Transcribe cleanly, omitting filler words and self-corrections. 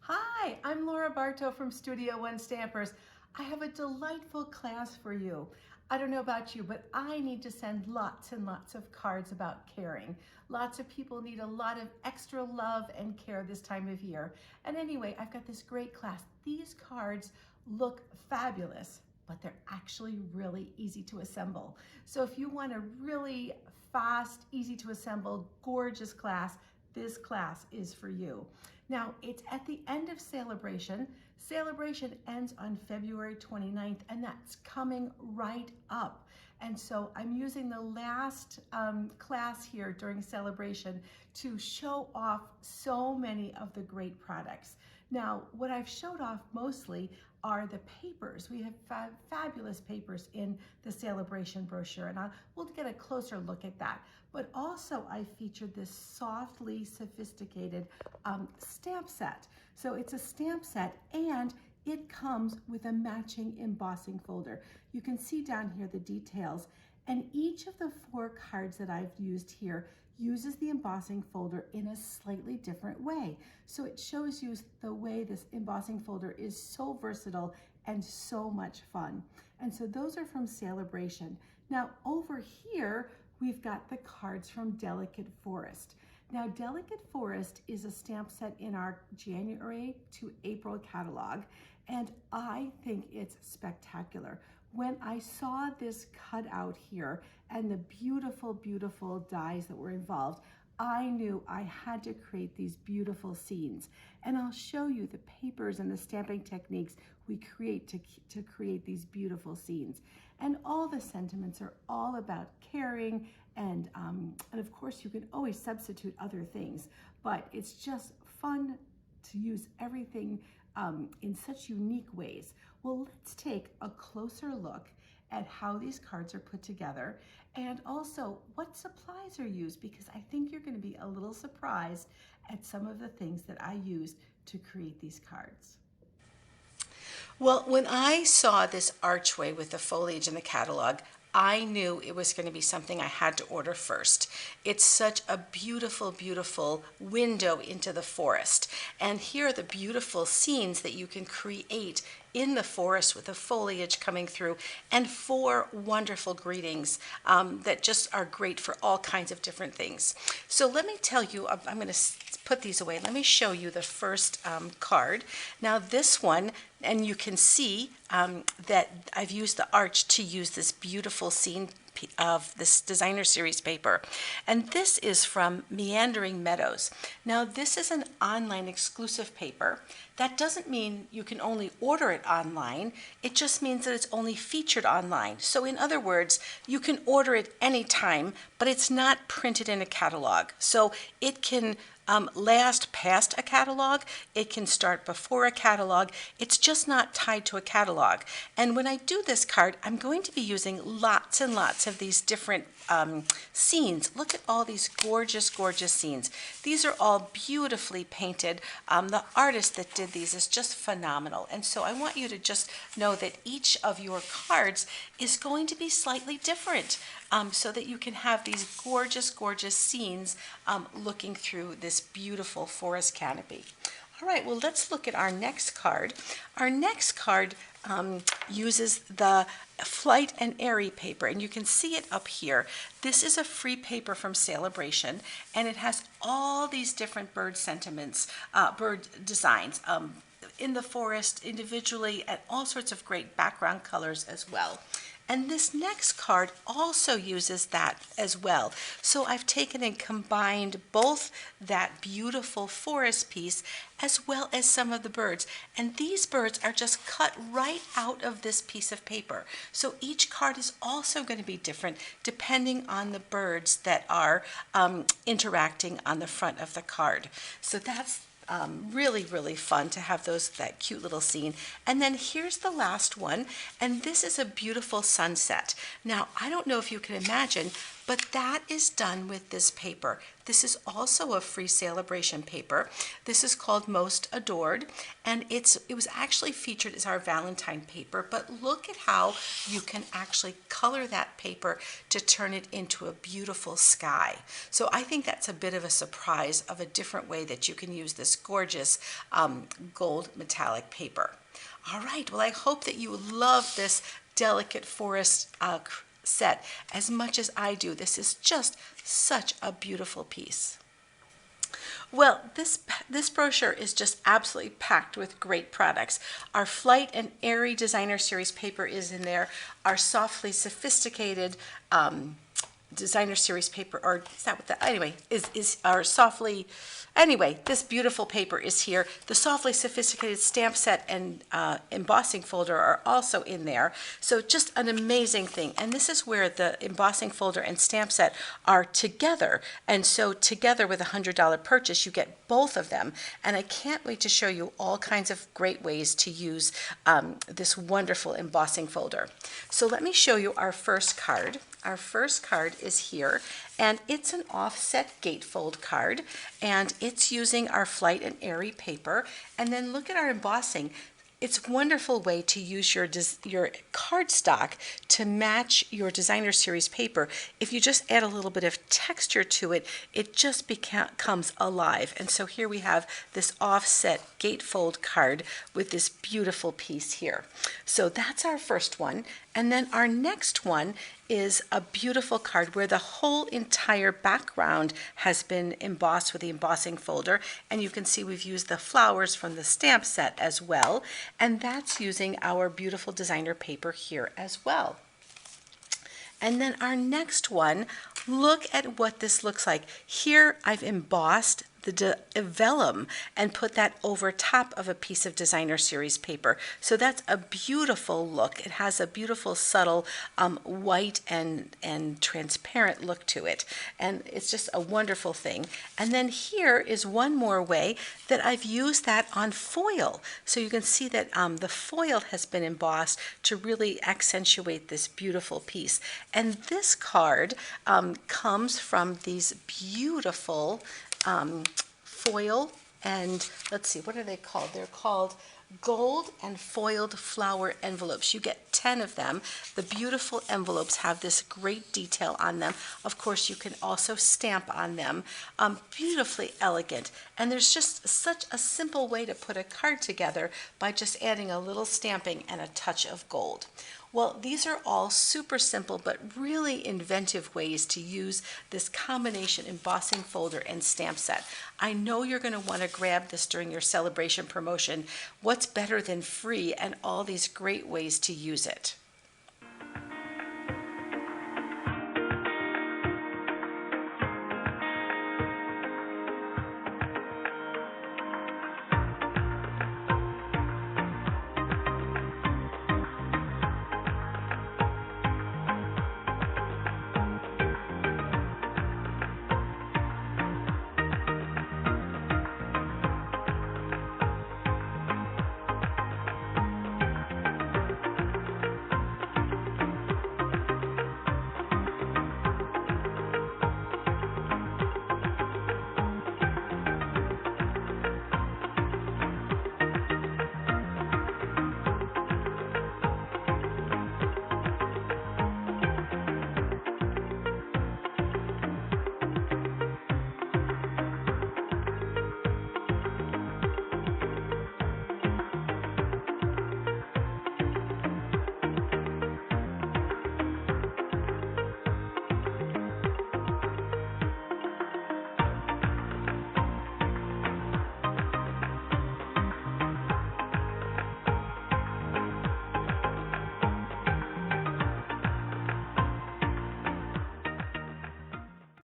Hi, I'm Laura Bartow from Studio One Stampers. I have a delightful class for you. I don't know about you, but I need to send lots and lots of cards about caring. Lots of people need a lot of extra love and care this time of year. And anyway, I've got this great class. These cards look fabulous, but they're actually really easy to assemble. So if you want a really fast, easy to assemble, gorgeous class, this class is for you. Now, it's at the end of Sale-a-Bration. Sale-a-Bration ends on February 29th, and that's coming right up. And so I'm using the last class here during Sale-a-Bration to show off so many of the great products. Now, what I've showed off mostly are the papers. We have fabulous papers in the Sale-a-Bration brochure, and we'll get a closer look at that. But also I featured this softly sophisticated stamp set. So it's a stamp set, and it comes with a matching embossing folder. You can see down here the details, and each of the 4 cards that I've used here uses the embossing folder in a slightly different way. So it shows you the way this embossing folder is so versatile and so much fun. And so those are from Sale-a-Bration. Now over here, we've got the cards from Delicate Forest. Now, Delicate Forest is a stamp set in our January to April catalog, and I think it's spectacular. When I saw this cut out here and the beautiful, beautiful dies that were involved, I knew I had to create these beautiful scenes. And I'll show you the papers and the stamping techniques we create to create these beautiful scenes. And all the sentiments are all about caring, and of course you can always substitute other things, but it's just fun to use everything in such unique ways. Well, let's take a closer look at how these cards are put together, and also what supplies are used, because I think you're going to be a little surprised at some of the things that I used to create these cards. Well, when I saw this archway with the foliage in the catalog, I knew it was going to be something I had to order first. It's such a beautiful, beautiful window into the forest. And here are the beautiful scenes that you can create in the forest with the foliage coming through, and 4 wonderful greetings that just are great for all kinds of different things. So let me tell you, I'm going to put these away. Let me show you the first card. Now this one, and you can see that I've used the arch to use this beautiful scene of this designer series paper, and this is from Meandering Meadows. Now this is an online exclusive paper. That doesn't mean you can only order it online, it just means that it's only featured online. So in other words, you can order it anytime, but it's not printed in a catalog. So it can last past a catalog, it can start before a catalog, it's just not tied to a catalog. And when I do this card, I'm going to be using lots and lots of these different scenes. Look at all these gorgeous, gorgeous scenes. These are all beautifully painted. The artist that did these is just phenomenal. And so I want you to just know that each of your cards is going to be slightly different, so that you can have these gorgeous, gorgeous scenes looking through this beautiful forest canopy. All right, well, let's look at our next card. Our next card uses the Flight and Airy paper, and you can see it up here. This is a free paper from Sale-a-Bration, and it has all these different bird sentiments, bird designs in the forest individually, and all sorts of great background colors as well. And this next card also uses that as well. So I've taken and combined both that beautiful forest piece as well as some of the birds. And these birds are just cut right out of this piece of paper. So each card is also going to be different depending on the birds that are interacting on the front of the card. So that's really, really fun to have that cute little scene. And then here's the last one, and this is a beautiful sunset. Now, I don't know if you can imagine, But that is done with this paper. This is also a free Sale-a-Bration paper. This is called Most Adored, and it was actually featured as our Valentine paper, but look at how you can actually color that paper to turn it into a beautiful sky. So I think that's a bit of a surprise of a different way that you can use this gorgeous gold metallic paper. All right, well, I hope that you love this delicate forest set as much as I do. This is just such a beautiful piece. Well, this brochure is just absolutely packed with great products. Our Flight and Airy Designer Series paper is in there. Our Softly Sophisticated Designer Series paper, or is that what that, anyway, is our Softly, anyway, this beautiful paper is here. The Softly Sophisticated Stamp Set and Embossing folder are also in there. So just an amazing thing. And this is where the embossing folder and stamp set are together. And so together with a $100 purchase, you get both of them. And I can't wait to show you all kinds of great ways to use this wonderful embossing folder. So let me show you our first card. Our first card is here, and it's an offset gatefold card, and it's using our Flight and Airy paper. And then look at our embossing. It's a wonderful way to use your cardstock to match your Designer Series paper. If you just add a little bit of texture to it, it just becomes alive. And so here we have this offset gatefold card with this beautiful piece here. So that's our first one. And then our next one is a beautiful card where the whole entire background has been embossed with the embossing folder, and you can see we've used the flowers from the stamp set as well, and that's using our beautiful designer paper here as well. And then our next one, look at what this looks like. Here I've embossed the vellum and put that over top of a piece of Designer Series paper. So that's a beautiful look. It has a beautiful subtle white and transparent look to it. And it's just a wonderful thing. And then here is one more way that I've used that on foil. So you can see that the foil has been embossed to really accentuate this beautiful piece. And this card comes from these beautiful foil, and let's see, what are they called? They're called gold and foiled flower envelopes. You get 10 of them. The beautiful envelopes have this great detail on them. Of course, you can also stamp on them. Beautifully elegant. And there's just such a simple way to put a card together by just adding a little stamping and a touch of gold. Well, these are all super simple but really inventive ways to use this combination embossing folder and stamp set. I know you're going to want to grab this during your celebration promotion. What's better than free and all these great ways to use it?